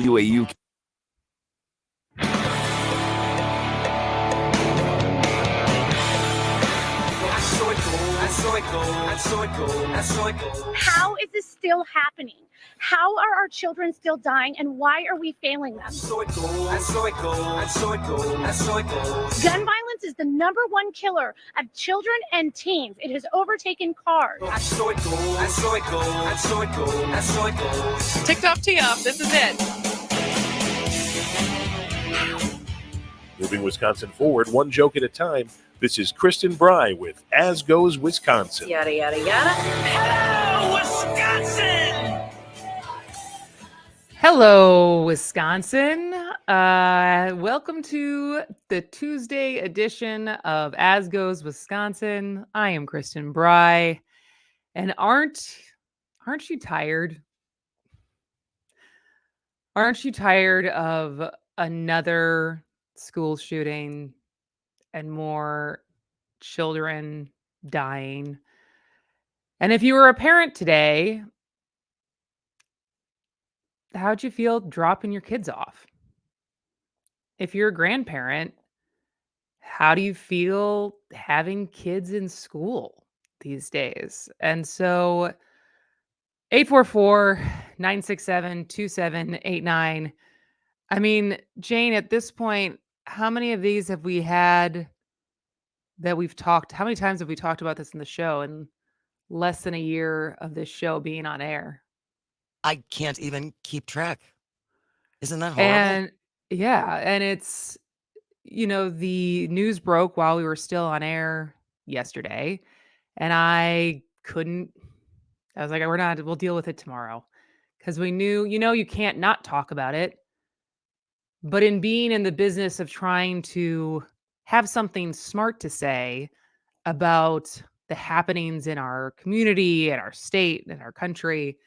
UAU. How is this still happening? How are our children still dying, and why are we failing them? Gun violence is the number one killer of children and teens. It has overtaken cars. TikTok tee up. This is it. Moving Wisconsin forward, one joke at a time. This is Kristen Bry with As Goes Wisconsin. Yada, yada, yada. Hello, Wisconsin! Hello, Wisconsin. Welcome to the Tuesday edition of As Goes Wisconsin. I am Kristen Bry. And aren't you tired? Aren't you tired of another school shooting and more children dying? And if you were a parent today, how'd you feel dropping your kids off? If you're a grandparent, how do you feel having kids in school these days? And so 844-967-2789. I mean, Jane, at this point, how many of these have we had that we've talked? How many times have we talked about this in the show in less than a year of this show being on air? I can't even keep track. Isn't that horrible? And yeah, and it's, the news broke while we were still on air yesterday, and I was like, we'll deal with it tomorrow. Because we knew, you can't not talk about it. But in being in the business of trying to have something smart to say about the happenings in our community, in our state, in our country,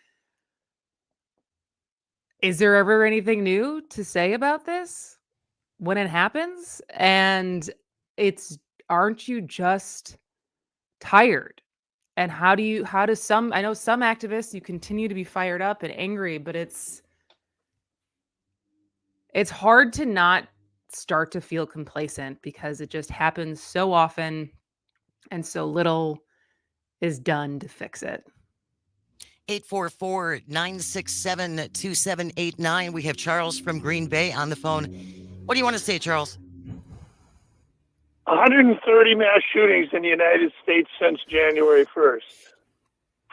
is there ever anything new to say about this when it happens? And aren't you just tired? And I know some activists, you continue to be fired up and angry, but it's hard to not start to feel complacent because it just happens so often and so little is done to fix it. 844-967-2789. We have Charles from Green Bay on the phone. What do you want to say, Charles? 130 mass shootings in the United States since January 1st.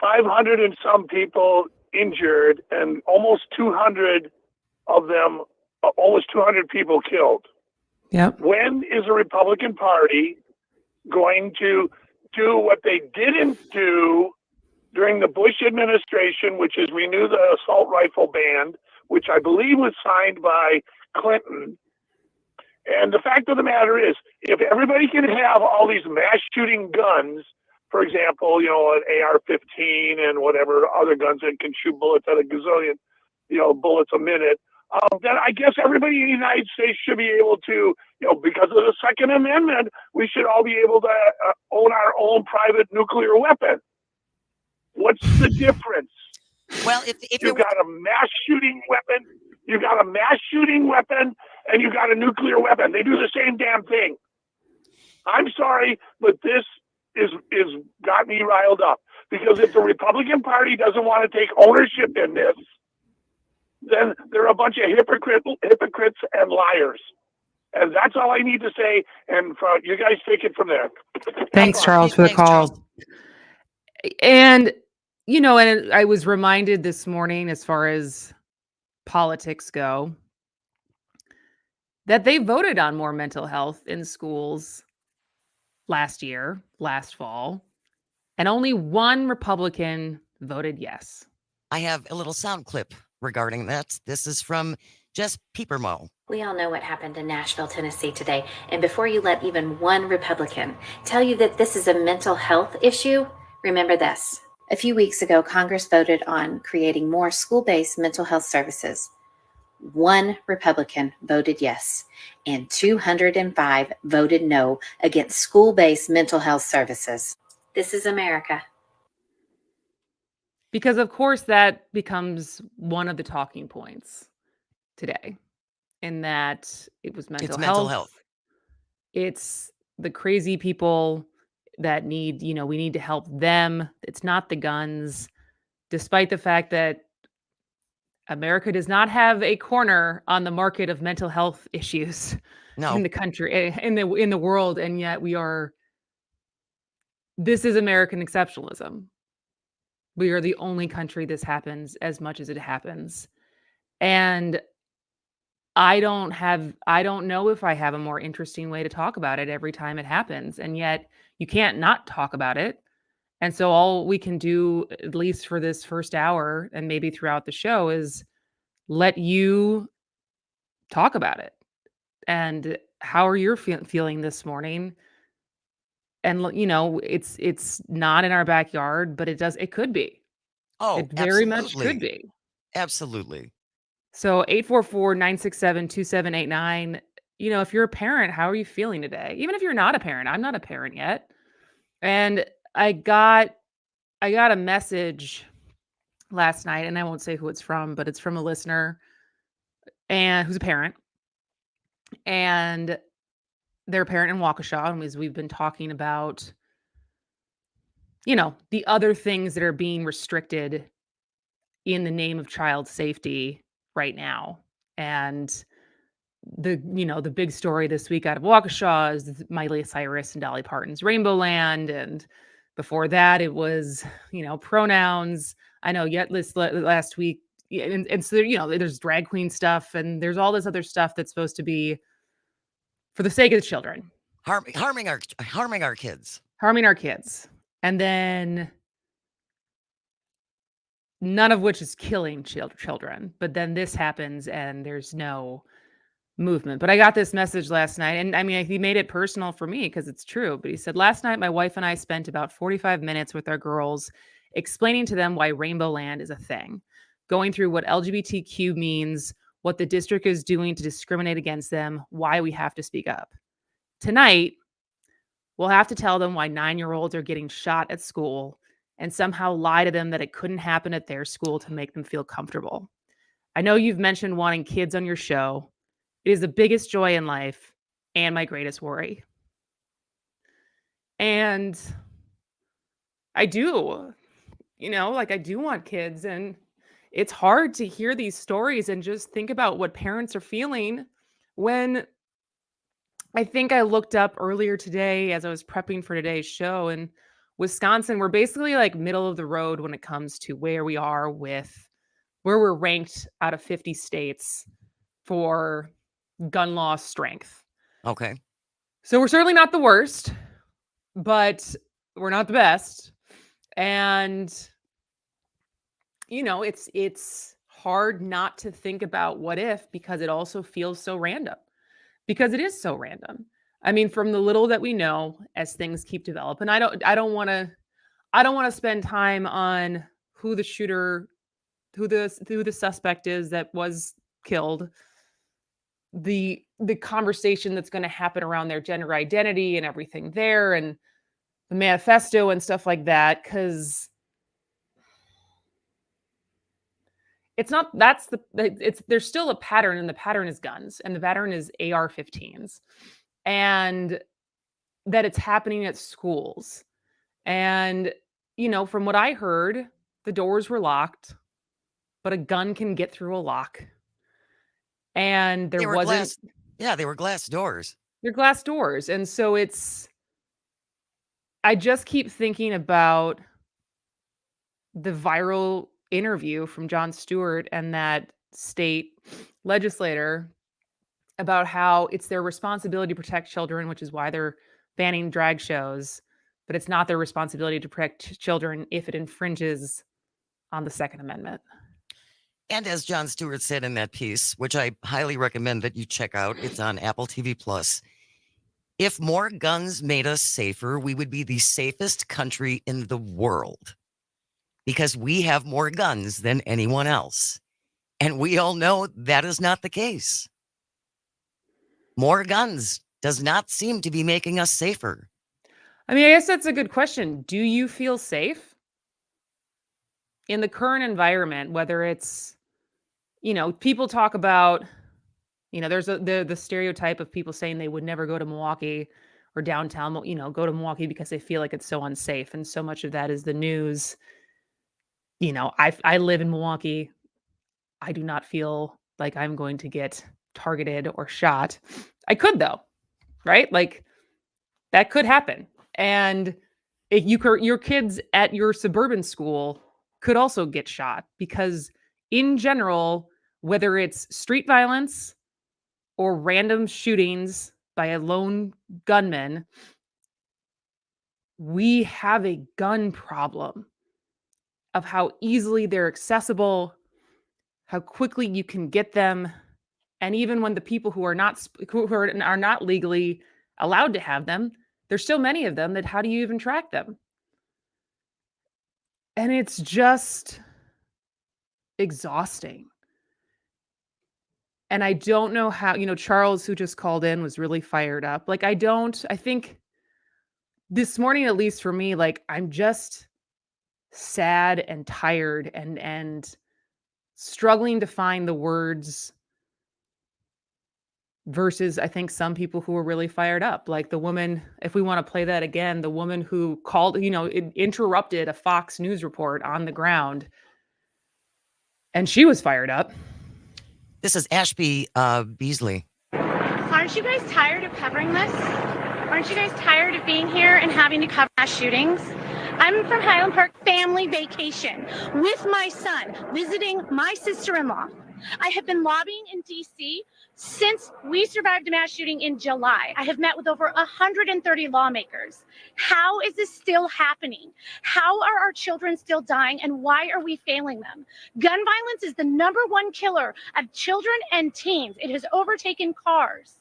500 and some people injured, and almost 200 people killed. Yep. When is the Republican Party going to do what they didn't do during the Bush administration, which is renew the assault rifle ban, which I believe was signed by Clinton? And the fact of the matter is, if everybody can have all these mass shooting guns, for example, an AR-15 and whatever other guns that can shoot bullets at a gazillion, bullets a minute, then I guess everybody in the United States should be able to, because of the Second Amendment, we should all be able to own our own private nuclear weapon. What's the difference? Well, if you've got a mass shooting weapon, and you got a nuclear weapon. They do the same damn thing. I'm sorry, but this is got me riled up, because if the Republican Party doesn't want to take ownership in this, then they're a bunch of hypocrites and liars. And that's all I need to say. And you guys take it from there. Thanks, Charles, for the call. Charles. And, and I was reminded this morning, as far as politics go, that they voted on more mental health in schools last fall, and only one Republican voted yes. I have a little sound clip regarding that. This is from Jess Piepermo. We all know what happened in Nashville, Tennessee today. And before you let even one Republican tell you that this is a mental health issue, remember this. A few weeks ago, Congress voted on creating more school-based mental health services. One Republican voted yes, and 205 voted no against school-based mental health services. This is America. Because, of course, that becomes one of the talking points. today, in that it was mental It's mental health. health. It's the crazy people that need, we need to help them. It's not the guns, despite the fact that America does not have a corner on the market of mental health issues in No. the country, in the world, and yet this is American exceptionalism. We are the only country this happens as much as it happens. And I don't know if I have a more interesting way to talk about it every time it happens. And yet you can't not talk about it. And so all we can do, at least for this first hour and maybe throughout the show, is let you talk about it. And how are you feeling this morning? And it's not in our backyard, but it could be. Oh, It very much could absolutely. be. Absolutely. So 844-967-2789. If you're a parent, how are you feeling today? Even if you're not a parent, I'm not a parent yet. And I got a message last night, and I won't say who it's from, but it's from a listener and who's a parent. And they're a parent in Waukesha, and as we've been talking about, the other things that are being restricted in the name of child safety right now. And the big story this week out of Waukesha is Miley Cyrus and Dolly Parton's Rainbow Land, and before that it was pronouns. I know yet this last week, yeah, and so there's drag queen stuff, and there's all this other stuff that's supposed to be for the sake of the children, Harming our kids. harming our kids, and then none of which is killing children. But then this happens, and there's no movement. But I got this message last night, and I mean, he made it personal for me because it's true. But he said, last night, my wife and I spent about 45 minutes with our girls explaining to them why Rainbow Land is a thing, going through what LGBTQ means, what the district is doing to discriminate against them, why we have to speak up. Tonight, we'll have to tell them why 9-year-olds are getting shot at school and somehow lie to them that it couldn't happen at their school to make them feel comfortable. I know you've mentioned wanting kids on your show. It is the biggest joy in life and my greatest worry. And I do, I do want kids. And it's hard to hear these stories and just think about what parents are feeling when I think I looked up earlier today as I was prepping for today's show. In Wisconsin, we're basically like middle of the road when it comes to where we are with where we're ranked out of 50 states for gun law strength. Okay. So we're certainly not the worst, but we're not the best. And it's hard not to think about what if, because it also feels so random. Because it is so random. I mean, from the little that we know as things keep developing, I don't want to spend time on who the shooter, who the suspect is that was killed, the conversation that's going to happen around their gender identity and everything there, and the manifesto and stuff like that, because it's not there's still a pattern, and the pattern is guns, and the pattern is AR-15s, and that it's happening at schools. And from what I heard, the doors were locked, but a gun can get through a lock. And They there were wasn't they were glass doors. they're glass doors. And so I just keep thinking about the viral interview from Jon Stewart and that state legislator about how it's their responsibility to protect children, which is why they're banning drag shows, but it's not their responsibility to protect children if it infringes on the Second Amendment. And as Jon Stewart said in that piece, which I highly recommend that you check out, it's on Apple TV Plus. If more guns made us safer, we would be the safest country in the world because we have more guns than anyone else. And we all know that is not the case. More guns does not seem to be making us safer. I mean, I guess that's a good question. Do you feel safe in the current environment, whether it's people talk about, there's the stereotype of people saying they would never go to Milwaukee or downtown, go to Milwaukee because they feel like it's so unsafe. And so much of that is the news. I live in Milwaukee. I do not feel like I'm going to get targeted or shot. I could though, right? Like that could happen. And your kids at your suburban school could also get shot because in general, whether it's street violence or random shootings by a lone gunman, we have a gun problem of how easily they're accessible, how quickly you can get them, and even when the people who are not legally allowed to have them, there's so many of them that how do you even track them? And it's just exhausting. And I don't know how, Charles, who just called in, was really fired up. Like, I think this morning, at least for me, like, I'm just sad and tired and struggling to find the words versus I think some people who are really fired up. Like the woman, if we want to play that again, the woman who called, interrupted a Fox News report on the ground. And she was fired up. This is Ashby Beasley. Aren't you guys tired of covering this? Aren't you guys tired of being here and having to cover mass shootings? I'm from Highland Park family vacation with my son, visiting my sister-in-law. I have been lobbying in D.C. since we survived a mass shooting in July. I have met with over 130 lawmakers. How is this still happening? How are our children still dying, and why are we failing them? Gun violence is the #1 killer of children and teens. It has overtaken cars.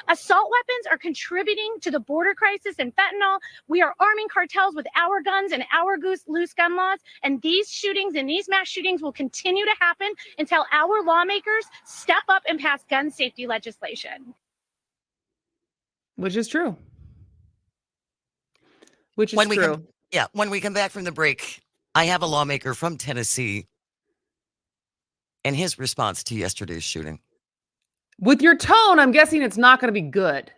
Assault weapons are contributing to the border crisis and fentanyl. We are arming cartels with our guns and our loose gun laws. And these shootings and these mass shootings will continue to happen until our lawmakers step up and pass gun safety legislation. Which is true. When we come back from the break, I have a lawmaker from Tennessee and his response to yesterday's shooting. With your tone, I'm guessing it's not going to be good.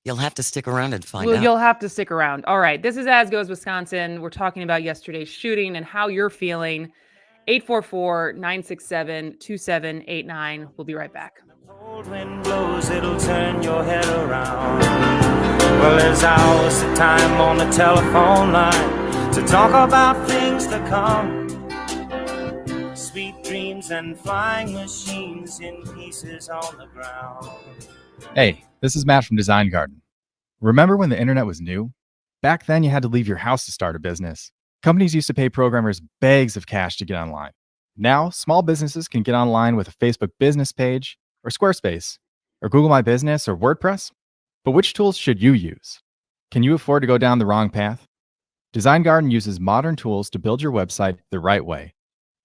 You'll have to stick around and find out. You'll have to stick around. All right. This is As Goes Wisconsin. We're talking about yesterday's shooting and how you're feeling. 844-967-2789. We'll be right back. Cold wind blows, it'll turn your head around. Well, there's hours of time on the telephone line to talk about things to come. Sweet dreams and flying machines in pieces on the ground. Hey, this is Matt from Design Garden. Remember when the internet was new? Back then, you had to leave your house to start a business. Companies used to pay programmers bags of cash to get online. Now, small businesses can get online with a Facebook business page, or Squarespace, or Google My Business, or WordPress. But which tools should you use? Can you afford to go down the wrong path? Design Garden uses modern tools to build your website the right way.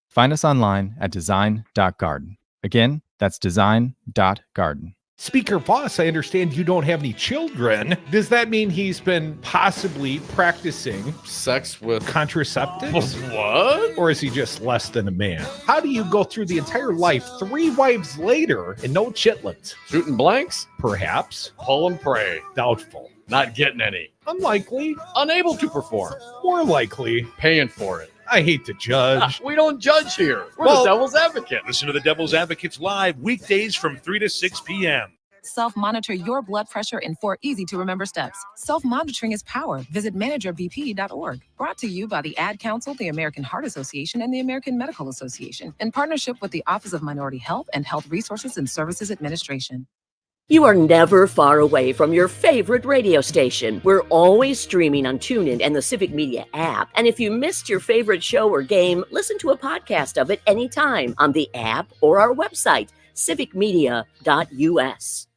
Find us online at design.garden. Again, that's design.garden. Speaker Voss, I understand you don't have any children. Does that mean he's been possibly practicing sex with contraceptives? What? Or is he just less than a man? How do you go through the entire life 3 wives later and no chitlins? Shooting blanks? Perhaps. Pull and pray. Doubtful. Not getting any. Unlikely. Unable to perform. More likely. Paying for it. I hate to judge. We don't judge here. We're the Devil's Advocate. Listen to the Devil's Advocates live weekdays from 3 to 6 p.m. Self-monitor your blood pressure in 4 easy-to-remember steps. Self-monitoring is power. Visit managerbp.org. Brought to you by the Ad Council, the American Heart Association, and the American Medical Association, in partnership with the Office of Minority Health and Health Resources and Services Administration. You are never far away from your favorite radio station. We're always streaming on TuneIn and the Civic Media app. And if you missed your favorite show or game, listen to a podcast of it anytime on the app or our website, civicmedia.us.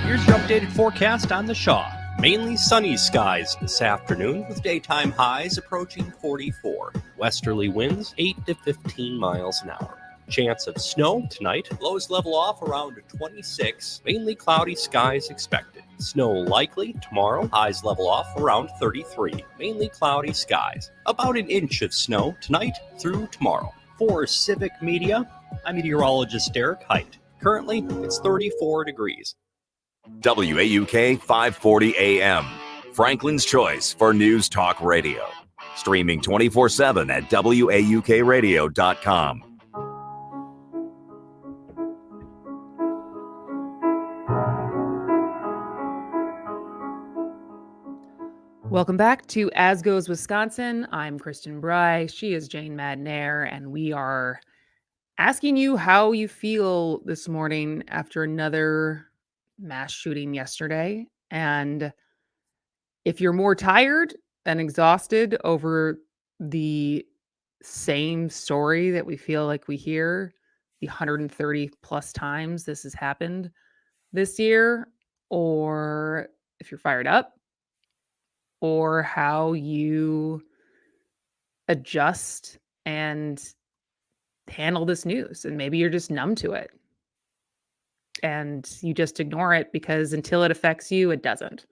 Here's your updated forecast on the Shaw. Mainly sunny skies this afternoon with daytime highs approaching 44. Westerly winds 8 to 15 miles an hour. Chance of snow tonight. Lows level off around 26. Mainly cloudy skies expected. Snow likely tomorrow. Highs level off around 33. Mainly cloudy skies. About an inch of snow tonight through tomorrow. For Civic Media, I'm meteorologist Derek Height. Currently, it's 34 degrees. WAUK 540 AM, Franklin's choice for news talk radio. Streaming 24/7 at WAUKradio.com. Welcome back to As Goes Wisconsin. I'm Kristen Bry. She is Jane Madnair, and we are asking you how you feel this morning after another mass shooting yesterday. And if you're more tired and exhausted over the same story that we feel like we hear the 130 plus times this has happened this year, or if you're fired up, or how you adjust and handle this news, and maybe you're just numb to it and you just ignore it because until it affects you, it doesn't.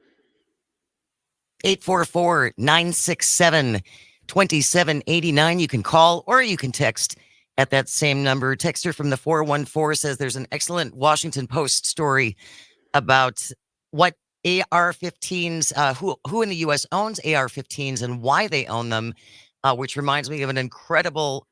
844-967-2789. You can call or you can text at that same number. Texter from the 414 says there's an excellent Washington Post story about what AR-15s, who in the U.S. owns AR-15s and why they own them, which reminds me of an incredible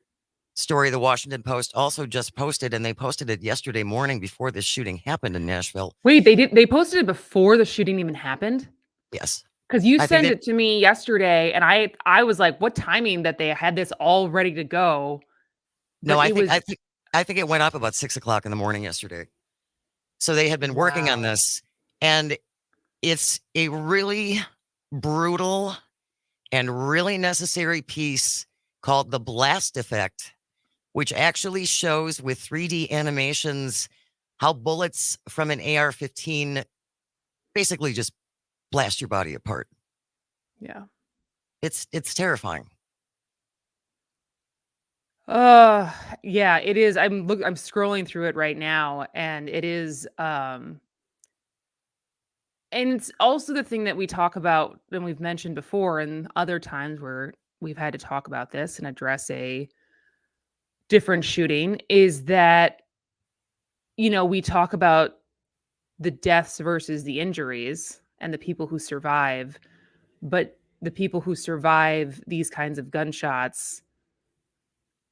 story the Washington Post also just posted, and they posted it yesterday morning before this shooting happened in Nashville. Wait, they posted it before the shooting even happened? Yes. Because you sent it to me yesterday, and I was like, what timing that they had this all ready to go? No, I think it went up about 6 o'clock in the morning yesterday. So they had been working on this, and it's a really brutal and really necessary piece called The Blast Effect, which actually shows with 3D animations how bullets from an AR-15 basically just blast your body apart. Yeah. It's terrifying. Yeah, it is. I'm scrolling through it right now, and it is and it's also the thing that we talk about and we've mentioned before and other times where we've had to talk about this and address a different shooting is that, we talk about the deaths versus the injuries and the people who survive, but the people who survive these kinds of gunshots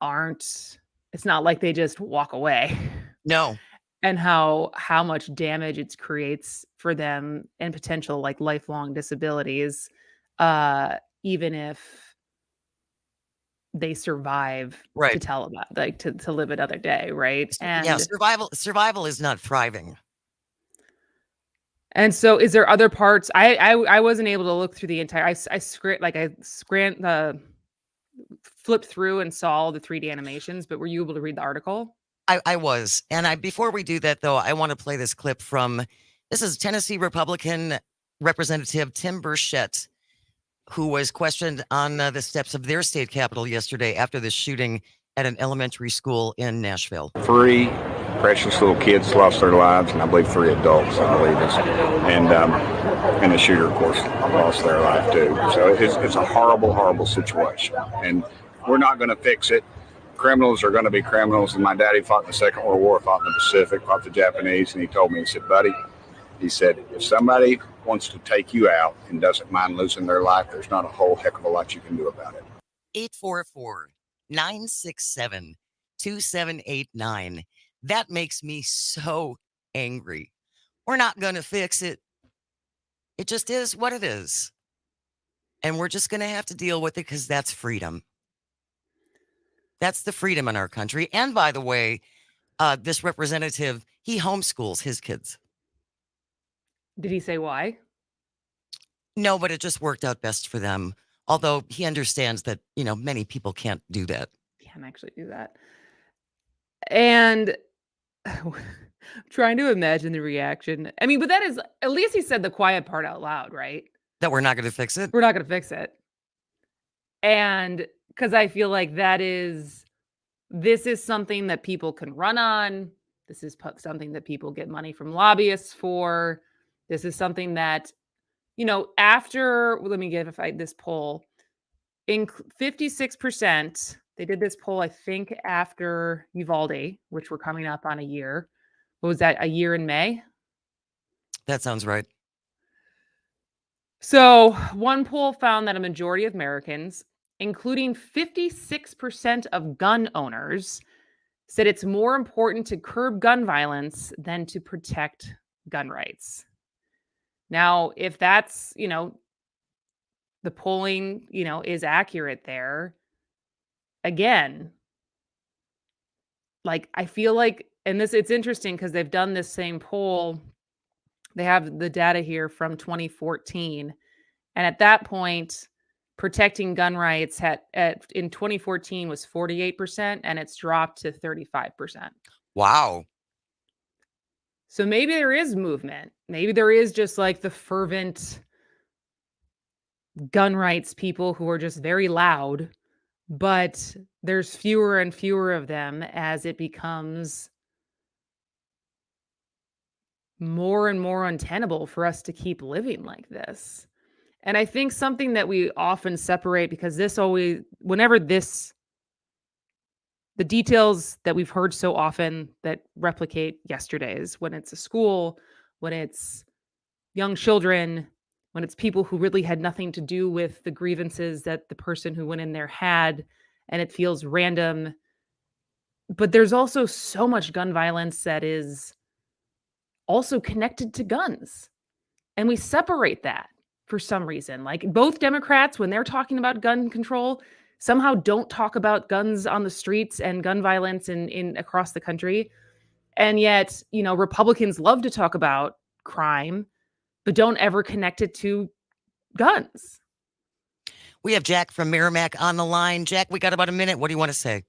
it's not like they just walk away. No. And how much damage it creates for them and potential like lifelong disabilities, even if they survive to tell about, like to live another day, right? And yeah, survival is not thriving. And so, is there other parts? I wasn't able to look through the entire. Flipped through and saw all the 3D animations, but were you able to read the article? I was. And before we do that, though, I want to play this clip this is Tennessee Republican Representative Tim Burchett, who was questioned on the steps of their state capitol yesterday after the shooting at an elementary school in Nashville. 3 precious little kids lost their lives, and I believe 3 adults, and the shooter, of course, lost their life too. So it's a horrible, horrible situation, and we're not going to fix it. Criminals are going to be criminals, and my daddy fought in the Second World War, fought in the Pacific, fought the Japanese, and he told me, he said, buddy, if somebody wants to take you out and doesn't mind losing their life, there's not a whole heck of a lot you can do about it. 844-967-2789. That makes me so angry. We're not going to fix it. It just is what it is. And we're just going to have to deal with it because that's freedom. That's the freedom in our country. And by the way, this representative, he homeschools his kids. Did he say why? No, but it just worked out best for them. Although he understands that, many people can't do that. Can't actually do that. And trying to imagine the reaction. I mean, but that is, at least he said the quiet part out loud, right? That we're not going to fix it? We're not going to fix it. And because I feel like this is something that people can run on. This is something that people get money from lobbyists for. This is something that, let me give this poll. In 56%, They did this poll, I think, after Uvalde, which we're coming up on a year. What was that, a year in May? That sounds right. So one poll found that a majority of Americans, including 56% of gun owners, said it's more important to curb gun violence than to protect gun rights. Now, if that's, the polling, is accurate there, again, like, I feel like, and it's interesting because they've done this same poll. They have the data here from 2014. And at that point, protecting gun rights in 2014 was 48%, and it's dropped to 35%. Wow. So maybe there is movement. Maybe there is just like the fervent gun rights people who are just very loud, but there's fewer and fewer of them as it becomes more and more untenable for us to keep living like this. And I think something that we often separate, because the details that we've heard so often that replicate yesterday's, when it's a school, when it's young children, when it's people who really had nothing to do with the grievances that the person who went in there had, and it feels random. But there's also so much gun violence that is also connected to guns. And we separate that for some reason. Like, both Democrats, when they're talking about gun control, somehow don't talk about guns on the streets and gun violence in across the country. And yet, Republicans love to talk about crime, but don't ever connect it to guns. We have Jack from Merrimack on the line. Jack, we got about a minute. What do you want to say?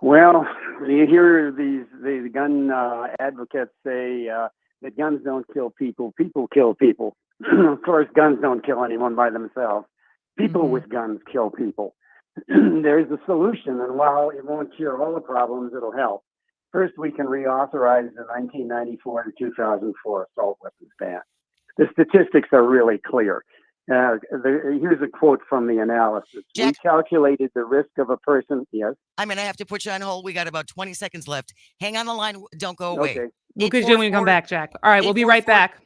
Well, you hear these gun advocates say that guns don't kill people, people kill people. Of course, guns don't kill anyone by themselves. People with guns kill people. There's a solution, and while it won't cure all the problems, it'll help. First, we can reauthorize the 1994 to 2004 assault weapons ban. The statistics are really clear. Here's a quote from the analysis. Jack, we calculated the risk of a person. Yes. I'm going to have to put you on hold. We got about 20 seconds left. Hang on the line. Don't go away. Okay. We'll continue when we come back, Jack. All right, we'll be right back.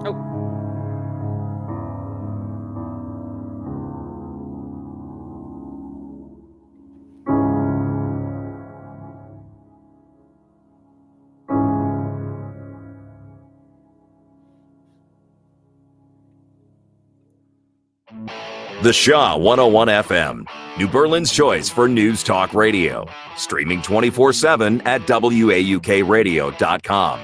Oh. The Shaw 101 FM, New Berlin's choice for news talk radio. Streaming 24/7 at WAUKradio.com.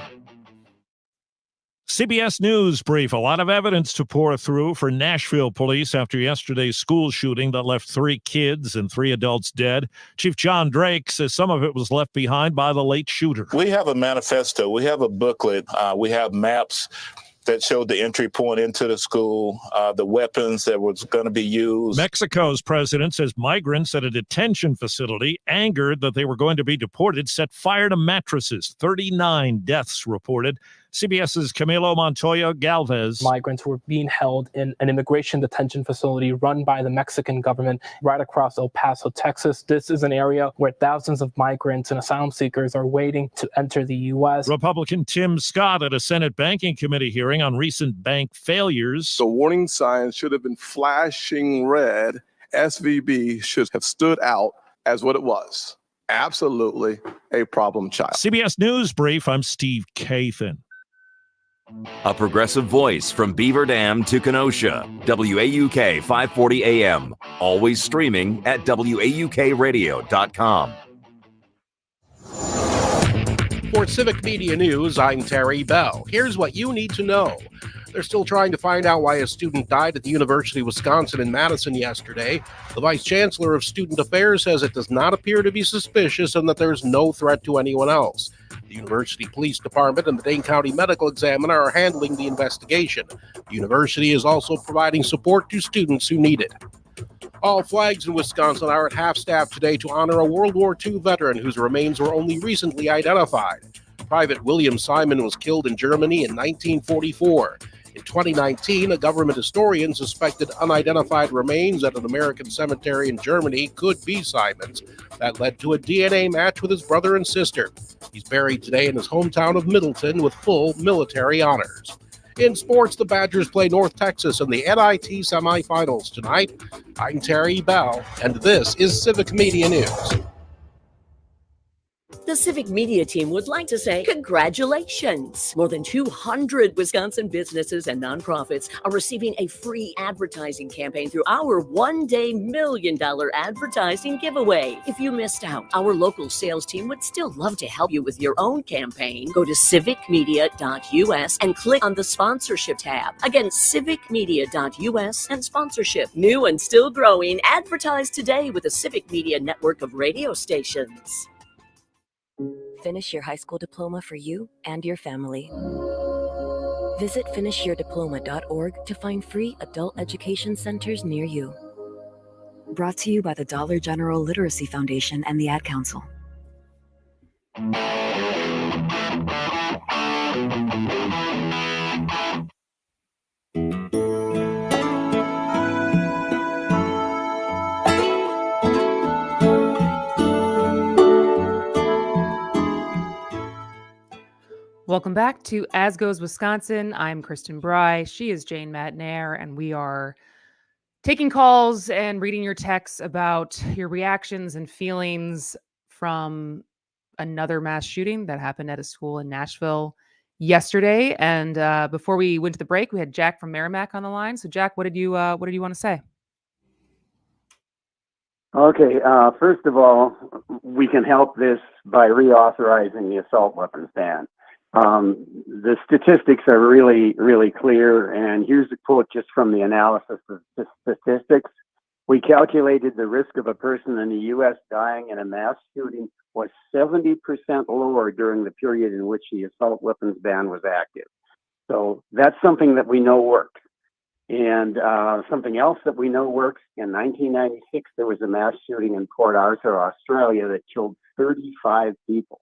CBS News brief. A lot of evidence to pour through for Nashville police after yesterday's school shooting that left 3 kids and 3 adults dead. Chief John Drake says some of it was left behind by the late shooter. We have a manifesto. We have a booklet. We have maps that showed the entry point into the school, the weapons that was going to be used. Mexico's president says migrants at a detention facility, angered that they were going to be deported, set fire to mattresses. 39 deaths reported. CBS's Camilo Montoya Galvez. Migrants were being held in an immigration detention facility run by the Mexican government right across El Paso, Texas. This is an area where thousands of migrants and asylum seekers are waiting to enter the U.S. Republican Tim Scott at a Senate Banking Committee hearing on recent bank failures. The warning signs should have been flashing red. SVB should have stood out as what it was. Absolutely a problem child. CBS News Brief, I'm Steve Kathan. A progressive voice from Beaver Dam to Kenosha. WAUK 540 AM. Always streaming at WAUKradio.com. For Civic Media News, I'm Terry Bell. Here's what you need to know. They're still trying to find out why a student died at the University of Wisconsin in Madison yesterday. The Vice Chancellor of Student Affairs says it does not appear to be suspicious and that there's no threat to anyone else. The University Police Department and the Dane County Medical Examiner are handling the investigation. The university is also providing support to students who need it. All flags in Wisconsin are at half-staff today to honor a World War II veteran whose remains were only recently identified. Private William Simon was killed in Germany in 1944. In 2019, a government historian suspected unidentified remains at an American cemetery in Germany could be Simon's. That led to a DNA match with his brother and sister. He's buried today in his hometown of Middleton with full military honors. In sports, the Badgers play North Texas in the NIT semifinals tonight. I'm Terry Bell, and this is Civic Media News. The Civic Media team would like to say congratulations. More than 200 Wisconsin businesses and nonprofits are receiving a free advertising campaign through our one-day $1 million advertising giveaway. If you missed out, our local sales team would still love to help you with your own campaign. Go to civicmedia.us and click on the sponsorship tab. Again, civicmedia.us and sponsorship. New and still growing, advertise today with the Civic Media network of radio stations. Finish your high school diploma for you and your family. Visit finishyourdiploma.org to find free adult education centers near you. Brought to you by the Dollar General Literacy Foundation and the Ad Council. Welcome back to As Goes Wisconsin. I'm Kristen Bry. She is Jane Matnair, and we are taking calls and reading your texts about your reactions and feelings from another mass shooting that happened at a school in Nashville yesterday. And before we went to the break, we had Jack from Merrimack on the line. So, Jack, what did you want to say? Okay, first of all, we can help this by reauthorizing the assault weapons ban. The statistics are really, really clear, and here's a quote just from the analysis of the statistics. We calculated the risk of a person in the U.S. dying in a mass shooting was 70% lower during the period in which the assault weapons ban was active. So that's something that we know works. And something else that we know works, in 1996, there was a mass shooting in Port Arthur, Australia, that killed 35 people.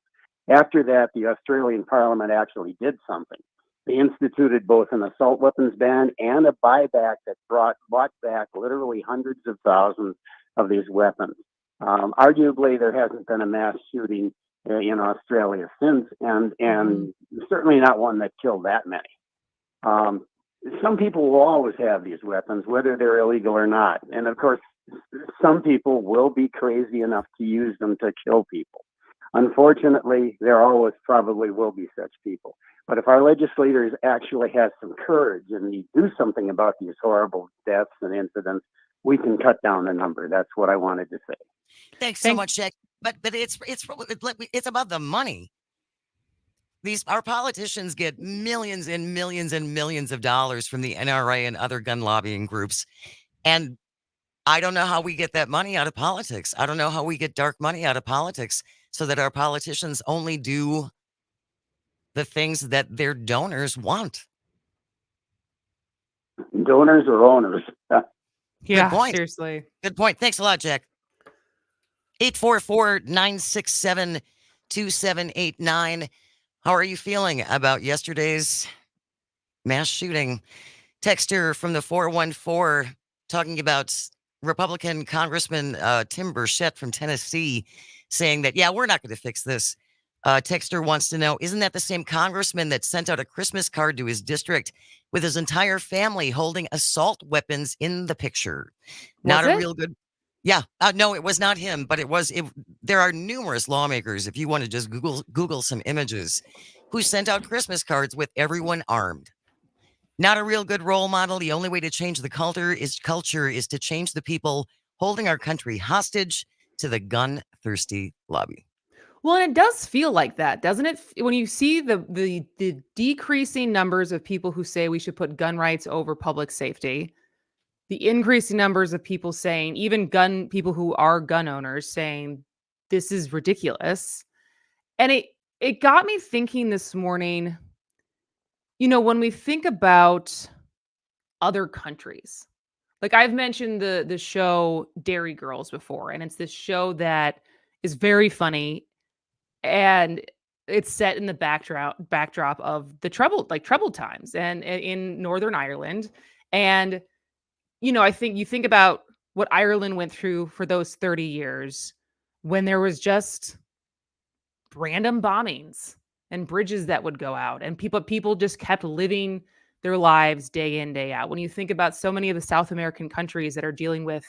After that, the Australian Parliament actually did something. They instituted both an assault weapons ban and a buyback that bought back literally hundreds of thousands of these weapons. Arguably, there hasn't been a mass shooting in Australia since, and certainly not one that killed that many. Some people will always have these weapons, whether they're illegal or not. And of course, some people will be crazy enough to use them to kill people. Unfortunately, there always probably will be such people. But if our legislators actually have some courage and they do something about these horrible deaths and incidents, we can cut down the number. That's what I wanted to say. Thanks so much, Jack. But it's about the money. Our politicians get millions and millions and millions of dollars from the NRA and other gun lobbying groups. And I don't know how we get that money out of politics. I don't know how we get dark money out of politics so that our politicians only do the things that their donors want. Donors or owners? Yeah, Good point. seriously. Good point. Thanks a lot, Jack. 844-967-2789. How are you feeling about yesterday's mass shooting? Texter from the 414 talking about Republican Congressman Tim Burchett from Tennessee saying that, yeah, we're not going to fix this. Texter wants to know, isn't that the same congressman that sent out a Christmas card to his district with his entire family holding assault weapons in the picture? Not a real good. Yeah, no, it was not him, but there are numerous lawmakers, if you want to just Google some images, who sent out Christmas cards with everyone armed. Not a real good role model. The only way to change the culture is to change the people holding our country hostage to the gun-thirsty lobby. Well, and it does feel like that, doesn't it? When you see the decreasing numbers of people who say we should put gun rights over public safety, the increasing numbers of people saying, even people who are gun owners saying this is ridiculous. And it got me thinking this morning, when we think about other countries, like I've mentioned the show Dairy Girls before, and it's this show that is very funny. And it's set in the backdrop of the troubled times and in Northern Ireland. And, I think you think about what Ireland went through for those 30 years when there was just random bombings and bridges that would go out and people just kept living their lives day in, day out. When you think about so many of the South American countries that are dealing with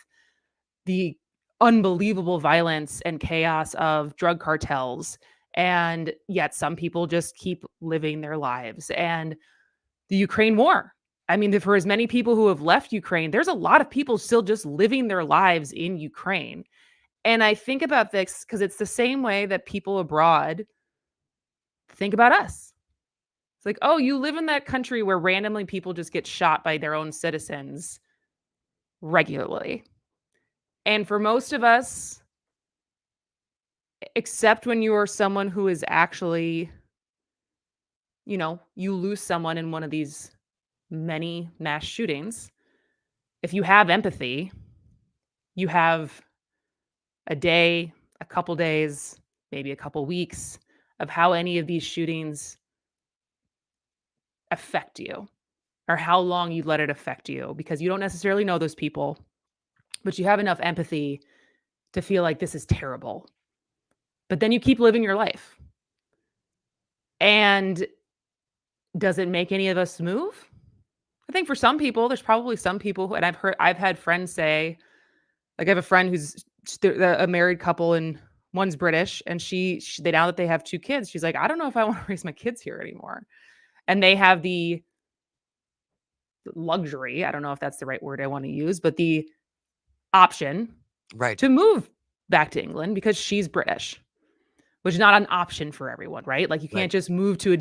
the unbelievable violence and chaos of drug cartels, and yet some people just keep living their lives. And the Ukraine war. I mean, for as many people who have left Ukraine, there's a lot of people still just living their lives in Ukraine. And I think about this because it's the same way that people abroad think about us. It's like, oh, you live in that country where randomly people just get shot by their own citizens regularly. And for most of us, except when you are someone who is actually, you lose someone in one of these many mass shootings, if you have empathy, you have a day, a couple days, maybe a couple weeks of how any of these shootings affect you or how long you let it affect you, because you don't necessarily know those people, but you have enough empathy to feel like this is terrible. But then you keep living your life. And does it make any of us move? I think for some people, there's probably some people who, and I've had friends say, like I have a friend who's a married couple and one's British, and they now that they have 2 kids, she's like, I don't know if I want to raise my kids here anymore. And they have the luxury, I don't know if that's the right word I want to use, but the option to move back to England because she's British, which is not an option for everyone, right? Like you can't just move to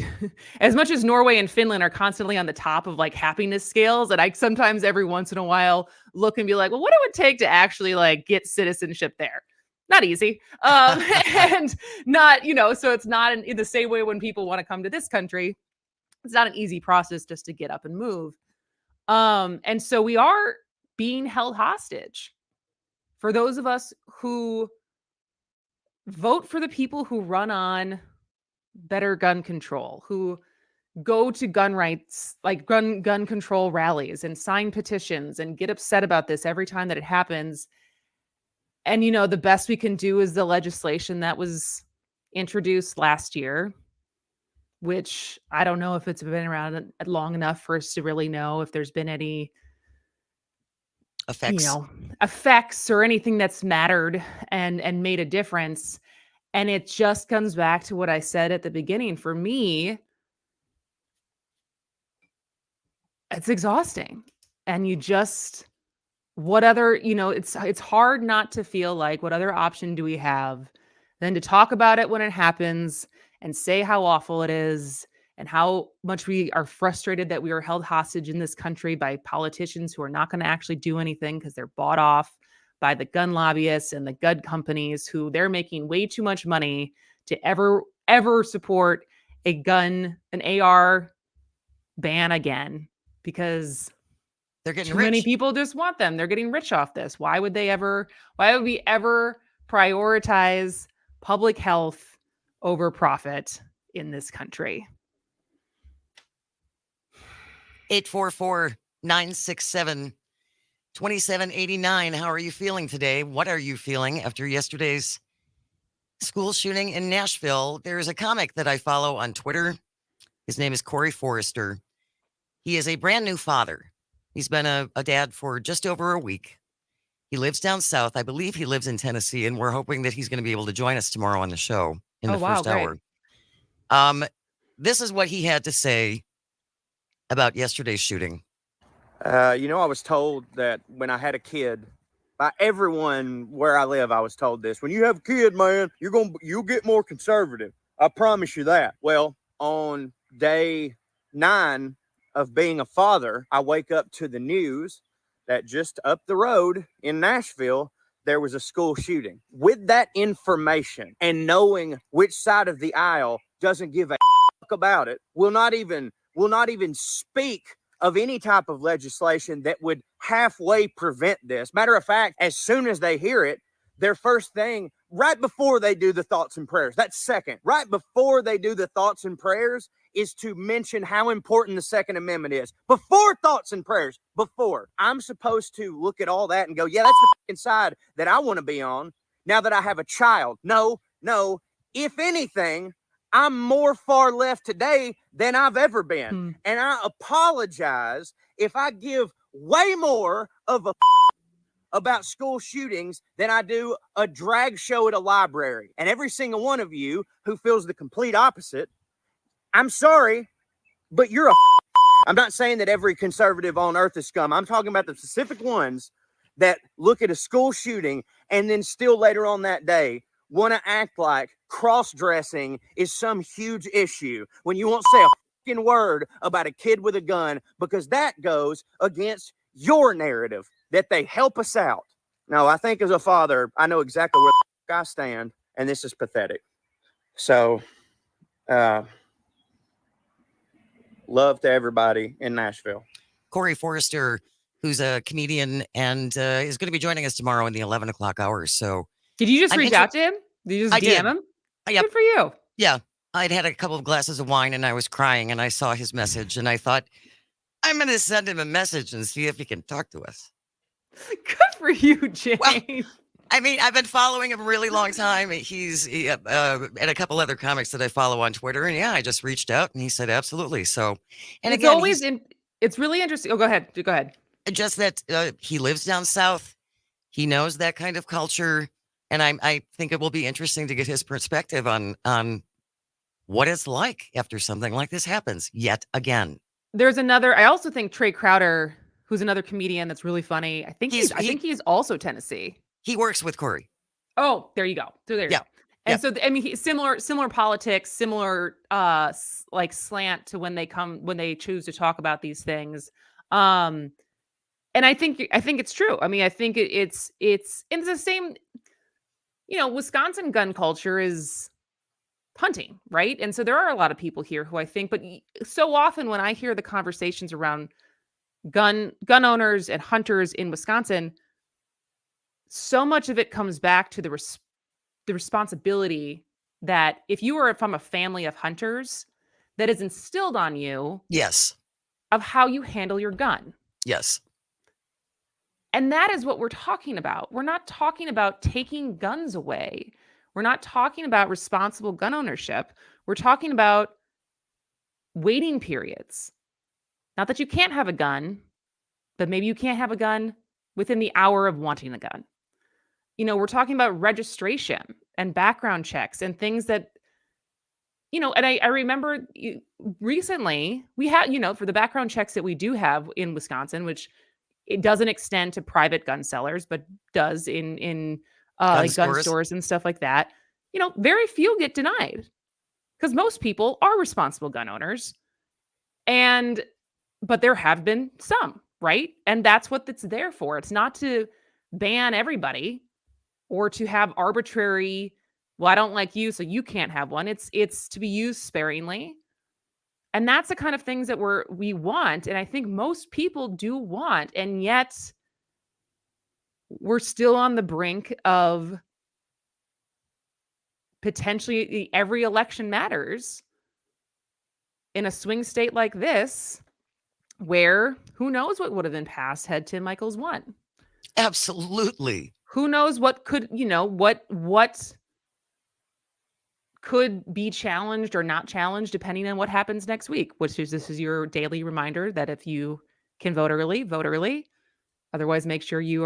as much as Norway and Finland are constantly on the top of like happiness scales. And I sometimes every once in a while look and be like, well, what it would take to actually like get citizenship there? Not easy. And not, so it's not in the same way when people want to come to this country, it's not an easy process just to get up and move. And so we are being held hostage for those of us who vote for the people who run on better gun control, who go to gun rights, like gun control rallies and sign petitions and get upset about this every time that it happens. And, the best we can do is the legislation that was introduced last year, which I don't know if it's been around long enough for us to really know if there's been any effects or anything that's mattered and made a difference. And it just comes back to what I said at the beginning. For me, it's exhausting. And what other, it's hard not to feel like, what other option do we have than to talk about it when it happens and say how awful it is and how much we are frustrated that we are held hostage in this country by politicians who are not going to actually do anything because they're bought off by the gun lobbyists and the gun companies who they're making way too much money to ever support an AR ban again, because they're getting too rich. many people just want them. They're getting rich off this. Why would we ever prioritize public health over profit in this country? 844-967-2789. How are you feeling today? What are you feeling after yesterday's school shooting in Nashville? There is a comic that I follow on Twitter. His name is Corey Forrester. He is a brand new father. He's been a dad for just over a week. He lives down south. I believe he lives in Tennessee, and we're hoping that he's going to be able to join us tomorrow on the show in the first hour. This is what he had to say about yesterday's shooting. I was told that when I had a kid, by everyone where I live, I was told this: when you have a kid, man, you'll get more conservative. I promise you that. Well, on day 9 of being a father, I wake up to the news that just up the road in Nashville, there was a school shooting. With that information and knowing which side of the aisle doesn't give a fuck about it, will not even speak of any type of legislation that would halfway prevent this. Matter of fact, as soon as they hear it, their first thing right before they do the thoughts and prayers. That's second. Right before they do the thoughts and prayers is to mention how important the Second Amendment is. Before thoughts and prayers, before. I'm supposed to look at all that and go, yeah, that's the fucking side that I want to be on now that I have a child. No. If anything, I'm more far left today than I've ever been. And I apologize if I give way more of a about school shootings than I do a drag show at a library. And every single one of you who feels the complete opposite, I'm sorry, but you're a I'm not saying that every conservative on earth is scum. I'm talking about the specific ones that look at a school shooting and then still later on that day want to act like cross-dressing is some huge issue when you won't say a fucking word about a kid with a gun because that goes against your narrative that they help us out. No, I think as a father, I know exactly where the I stand, and this is pathetic. So, love to everybody in Nashville. Corey Forrester, who's a comedian and is going to be joining us tomorrow in the 11 o'clock hour. So, did you just reach out to him? Did you just DM him? Yep. Good for you. Yeah. I'd had a couple of glasses of wine and I was crying and I saw his message and I thought, I'm going to send him a message and see if he can talk to us. Good for you, Jane. Well, I mean, I've been following him a really long time. He's and a couple other comics that I follow on Twitter. And yeah, I just reached out and he said, absolutely. So, and it's again, always it's really interesting. Oh, go ahead. Go ahead. Just that he lives down south. He knows that kind of culture. And I think it will be interesting to get his perspective on what it's like after something like this happens yet again. There's another, I also think Trey Crowder, who's another comedian that's really funny. I think he's also Tennessee. He works with Corey. Oh, there you go. So there you go. And so, I mean, similar politics, similar like slant to when they choose to talk about these things. And I think it's true. I mean, I think it's the same, Wisconsin gun culture is hunting, right? And so there are a lot of people here who I think, but so often when I hear the conversations around gun owners and hunters in Wisconsin, so much of it comes back to the responsibility that if you are from a family of hunters, that is instilled on you. Yes. Of how you handle your gun. Yes. And that is what we're talking about. We're not talking about taking guns away. We're not talking about responsible gun ownership. We're talking about waiting periods. Not that you can't have a gun, but maybe you can't have a gun within the hour of wanting a gun. We're talking about registration and background checks and things that, and I remember recently we had, for the background checks that we do have in Wisconsin, which it doesn't extend to private gun sellers, but does in gun stores and stuff like that. Very few get denied because most people are responsible gun owners. But there have been some, right? And that's what it's there for. It's not to ban everybody or to have arbitrary, well, I don't like you, so you can't have one. It's to be used sparingly. And that's the kind of things that we want. And I think most people do want. And yet we're still on the brink of potentially every election matters in a swing state like this, where who knows what would have been passed had Tim Michaels won. Absolutely. Who knows what could, what could be challenged or not challenged depending on what happens next week, this is your daily reminder that if you can vote early, vote early. Otherwise, make sure you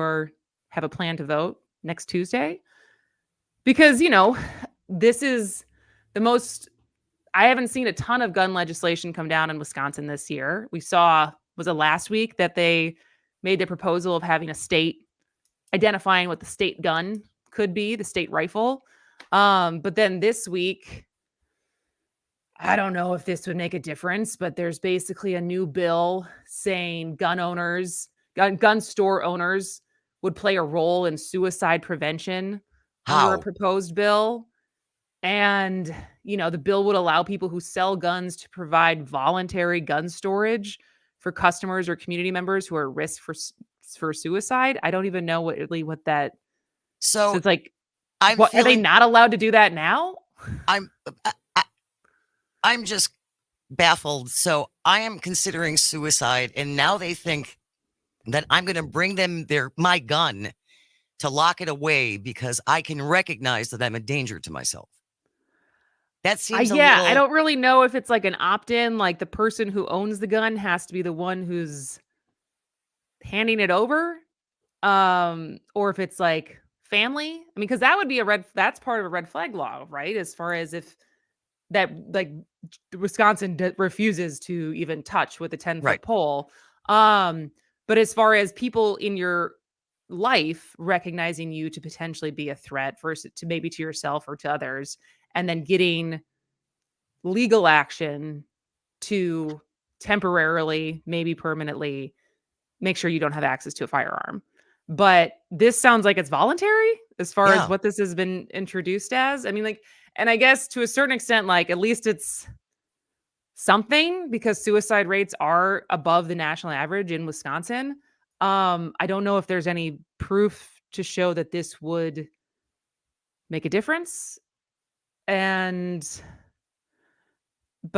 have a plan to vote next Tuesday. Because, this is the most, I haven't seen a ton of gun legislation come down in Wisconsin this year. We saw, was it last week that they made the proposal of having a state identifying what the state gun could be, the state rifle. But then this week, I don't know if this would make a difference, but there's basically a new bill saying gun store owners would play a role in suicide prevention under a proposed bill. And, the bill would allow people who sell guns to provide voluntary gun storage for customers or community members who are at risk for suicide. I don't even know what that. So it's like, What, are they not allowed to do that now? I'm just baffled. So I am considering suicide, and now they think that I'm going to bring them my gun to lock it away because I can recognize that I'm a danger to myself. That seems I don't really know if it's like an opt-in, like the person who owns the gun has to be the one who's handing it over, or if it's like family. I mean, because that would be that's part of a red flag law, right? As far as if that like Wisconsin refuses to even touch with a 10-foot pole. But as far as people in your life recognizing you to potentially be a threat, first to maybe to yourself or to others, and then getting legal action to temporarily, maybe permanently, make sure you don't have access to a firearm. But this sounds like it's voluntary as far as what this has been introduced as. I mean, like, and I guess to a certain extent, like, at least it's something because suicide rates are above the national average in Wisconsin. I don't know if there's any proof to show that this would make a difference. But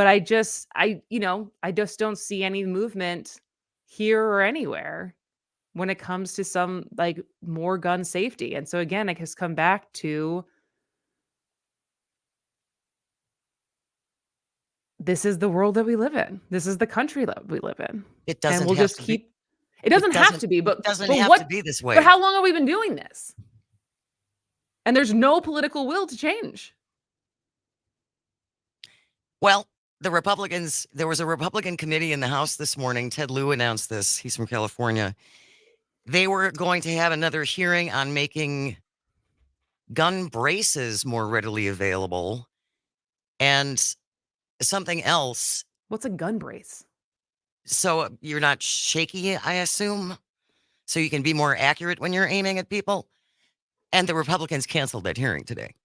I just don't see any movement here or anywhere when it comes to some like more gun safety. And so again, it has come back to this is the world that we live in. This is the country that we live in. It doesn't and we'll have just to keep be, it doesn't have to be, but it doesn't but have what, to be this way. But how long have we been doing this? And there's no political will to change. Well, there was a Republican committee in the House this morning. Ted Lieu announced this. He's from California. They were going to have another hearing on making gun braces more readily available. And something else. What's a gun brace? So you're not shaky, I assume? So you can be more accurate when you're aiming at people? And the Republicans canceled that hearing today.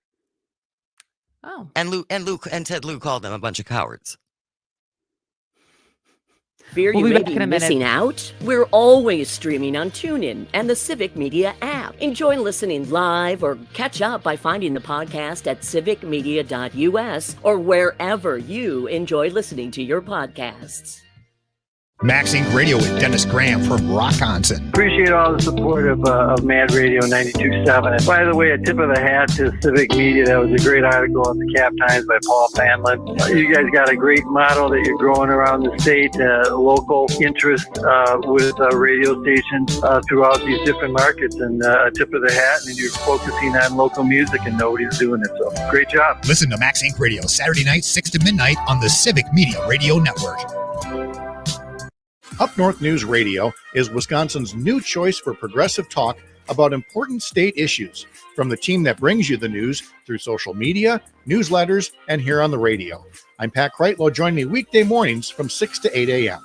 Oh. And Ted Lieu called them a bunch of cowards. Fear you may be missing out? We're always streaming on TuneIn and the Civic Media app. Enjoy listening live or catch up by finding the podcast at civicmedia.us or wherever you enjoy listening to your podcasts. Max Inc. Radio with Dennis Graham from Rockonson. Appreciate all the support of Mad Radio 92.7. And by the way, a tip of the hat to Civic Media. That was a great article in the Cap Times by Paul Panlin. You guys got a great model that you're growing around the state, local interest with radio stations throughout these different markets. And a tip of the hat, and you're focusing on local music and nobody's doing it. So great job. Listen to Max Inc. Radio Saturday night, 6 to midnight on the Civic Media Radio Network. Up North News Radio is Wisconsin's new choice for progressive talk about important state issues from the team that brings you the news through social media, newsletters, and here on the radio. I'm Pat Kreitlow. Join me weekday mornings from 6 to 8 a.m.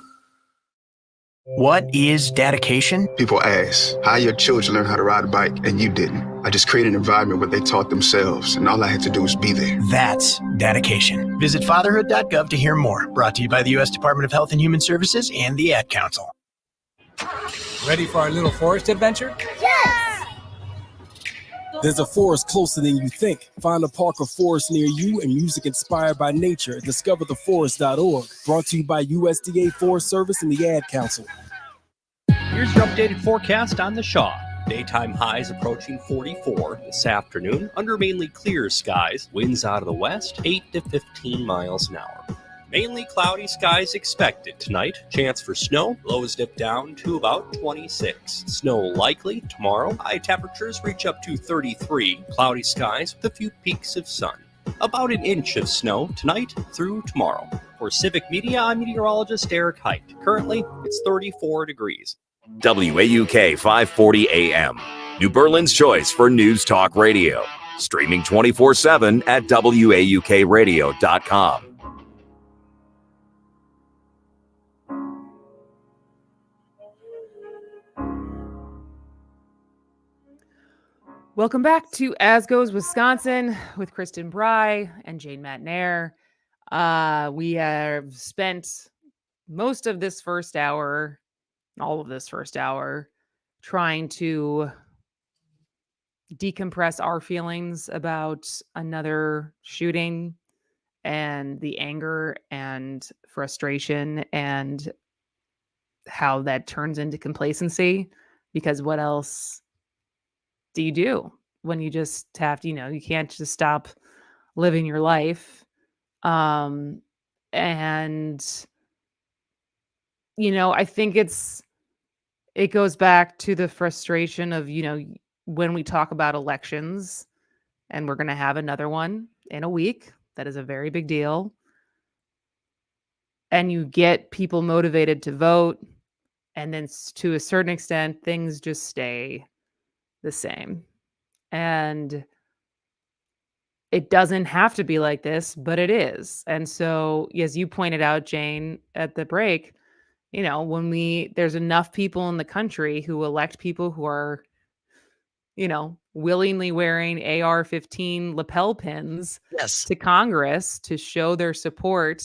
What is dedication? People ask, how your children learn how to ride a bike and you didn't? I just created an environment where they taught themselves and all I had to do was be there. That's dedication. Visit fatherhood.gov to hear more. Brought to you by the U.S. Department of Health and Human Services and the Ad Council. Ready for our little forest adventure? Yes! There's a forest closer than you think. Find a park or forest near you and music inspired by nature at discovertheforest.org. Brought to you by USDA Forest Service and the Ad Council. Here's your updated forecast on the Shaw. Daytime highs approaching 44 this afternoon under mainly clear skies. Winds out of the west, 8 to 15 miles an hour. Mainly cloudy skies expected tonight. Chance for snow. Lows dip down to about 26. Snow likely tomorrow. High temperatures reach up to 33. Cloudy skies with a few peaks of sun. About an inch of snow tonight through tomorrow. For Civic Media, I'm meteorologist Eric Height. Currently, it's 34 degrees. WAUK 540 AM, New Berlin's choice for news talk radio. Streaming 24/7 at WAUKradio.com. Welcome back to As Goes Wisconsin with Kristen Bry and Jane Matnair. We have spent most of this first hour, all of this first hour, trying to decompress our feelings about another shooting and the anger and frustration and how that turns into complacency. Because what else do you do when you just have to, you can't just stop living your life. Um, and, I think it goes back to the frustration of, when we talk about elections, and we're going to have another one in a week. That is a very big deal. And you get people motivated to vote. And then to a certain extent, things just stay the same. And it doesn't have to be like this, but it is. And so, as you pointed out, Jane, at the break, when there's enough people in the country who elect people who are, willingly wearing AR-15 lapel pins Yes. to Congress to show their support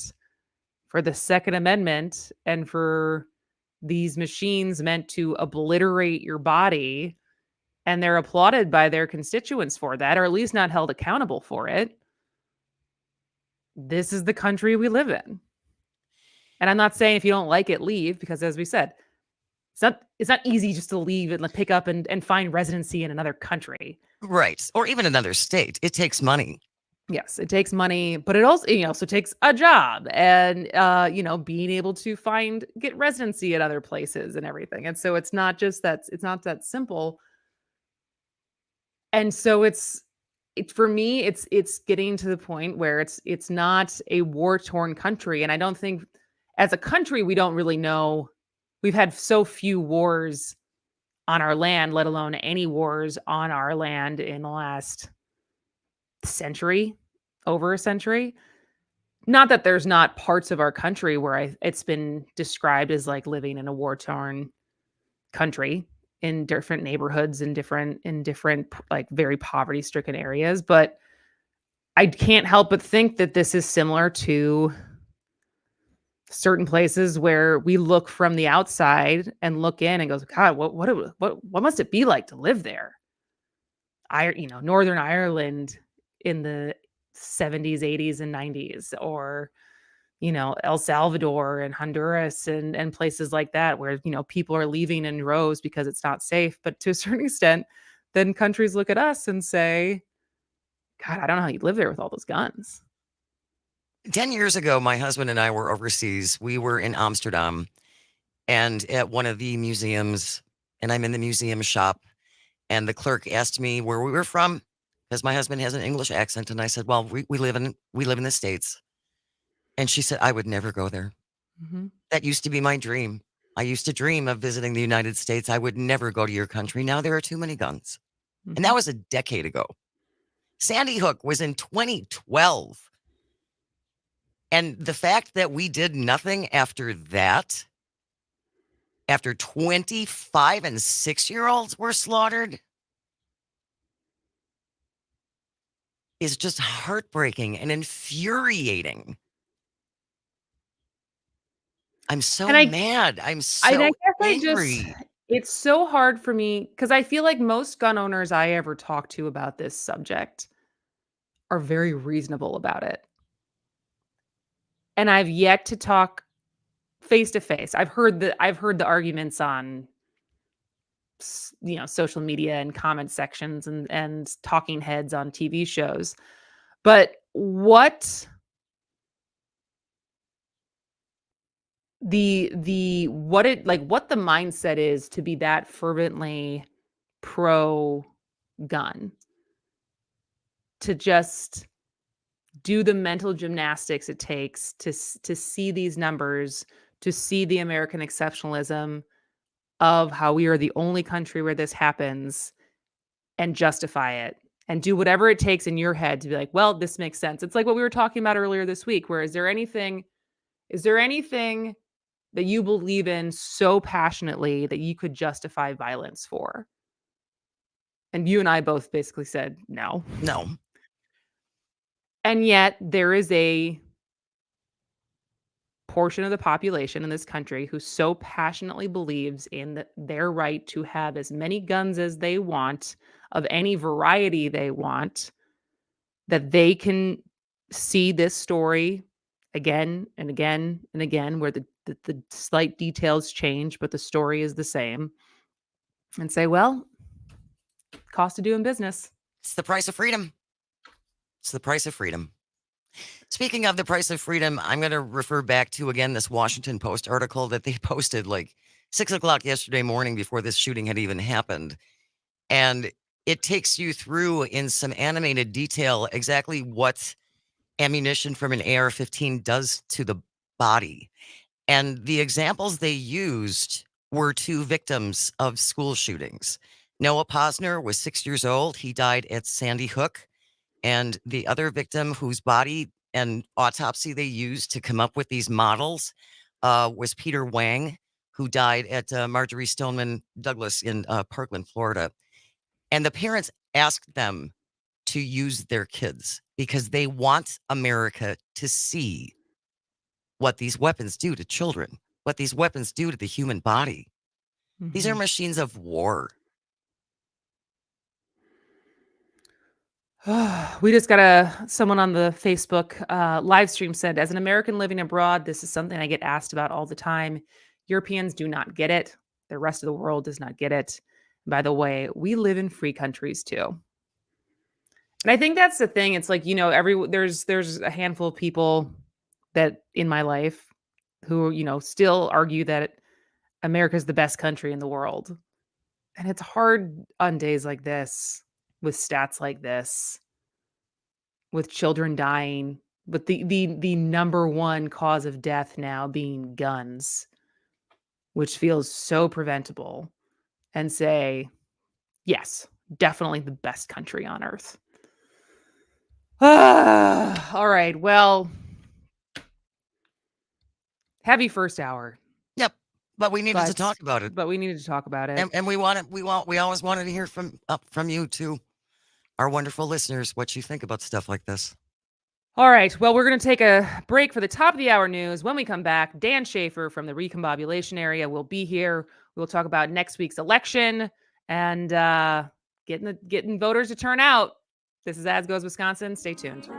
for the Second Amendment and for these machines meant to obliterate your body, and they're applauded by their constituents for that, or at least not held accountable for it. This is the country we live in. And I'm not saying if you don't like it, leave, because as we said, it's not easy just to leave and pick up and find residency in another country. Right. Or even another state. It takes money. Yes, it takes money, but it also takes a job and being able to get residency at other places and everything. And so it's not that simple. And so for me, it's getting to the point where it's not a war-torn country. And I don't think as a country we don't really know. We've had so few wars on our land, let alone any wars on our land in the last century, over a century. Not that there's not parts of our country where it's been described as like living in a war-torn country in different neighborhoods in different like very poverty-stricken areas, but I can't help but think that this is similar to certain places where we look from the outside and look in and goes, God, what must it be like to live there? Northern Ireland in the 70s, 80s, and 90s, or El Salvador and Honduras and places like that where people are leaving in rows because it's not safe. But to a certain extent, then countries look at us and say, God, I don't know how you live there with all those guns. 10 years ago, my husband and I were overseas. We were in Amsterdam and at one of the museums, and I'm in the museum shop, and the clerk asked me where we were from because my husband has an English accent, and I said, well, we live in the States. And she said, I would never go there. Mm-hmm. That used to be my dream. I used to dream of visiting the United States. I would never go to your country. Now there are too many guns. Mm-hmm. And that was a decade ago. Sandy Hook was in 2012. And the fact that we did nothing after that, after 25 and 6-year-olds were slaughtered, is just heartbreaking and infuriating. I'm so mad. I'm so I angry. It's so hard for me because I feel like most gun owners I ever talk to about this subject are very reasonable about it. And I've yet to talk face to face. I've heard the arguments on social media and comment sections and talking heads on TV shows. But what the mindset is to be that fervently pro gun, to just do the mental gymnastics it takes to see these numbers, to see the American exceptionalism of how we are the only country where this happens, and justify it and do whatever it takes in your head to be like, well, this makes sense. It's like what we were talking about earlier this week, where is there anything that you believe in so passionately that you could justify violence for? And you and I both basically said no. No. And yet there is a portion of the population in this country who so passionately believes in their right to have as many guns as they want, of any variety they want, that they can see this story again and again and again, where the slight details change, but the story is the same, and say, well, cost of doing business. It's the price of freedom. It's the price of freedom. Speaking of the price of freedom, I'm going to refer back to, again, this Washington Post article that they posted like 6 o'clock yesterday morning before this shooting had even happened. And it takes you through in some animated detail exactly what ammunition from an AR-15 does to the body. And the examples they used were 2 victims of school shootings. Noah Posner was 6 years old. He died at Sandy Hook. And the other victim whose body and autopsy they used to come up with these models was Peter Wang, who died at Marjorie Stoneman Douglas in Parkland, Florida. And the parents asked them to use their kids because they want America to see what these weapons do to children, what these weapons do to the human body. These are machines of war. We just got someone on the Facebook live stream said, as an American living abroad, this is something I get asked about all the time. Europeans do not get it. The rest of the world does not get it. By the way, we live in free countries too. And I think that's the thing. It's like, there's a handful of people that in my life who, still argue that America is the best country in the world. And it's hard on days like this, with stats like this, with children dying, but the number one cause of death now being guns, which feels so preventable, and say, yes, definitely the best country on earth. All right. Well, heavy first hour. Yep. But we needed to talk about it. But we needed to talk about it. And we always wanted to hear from you too, our wonderful listeners, what you think about stuff like this. All right. Well, we're going to take a break for the top of the hour news. When we come back, Dan Schaefer from the Recombobulation area will be here. We'll talk about next week's election and getting voters to turn out. This is As Goes Wisconsin. Stay tuned.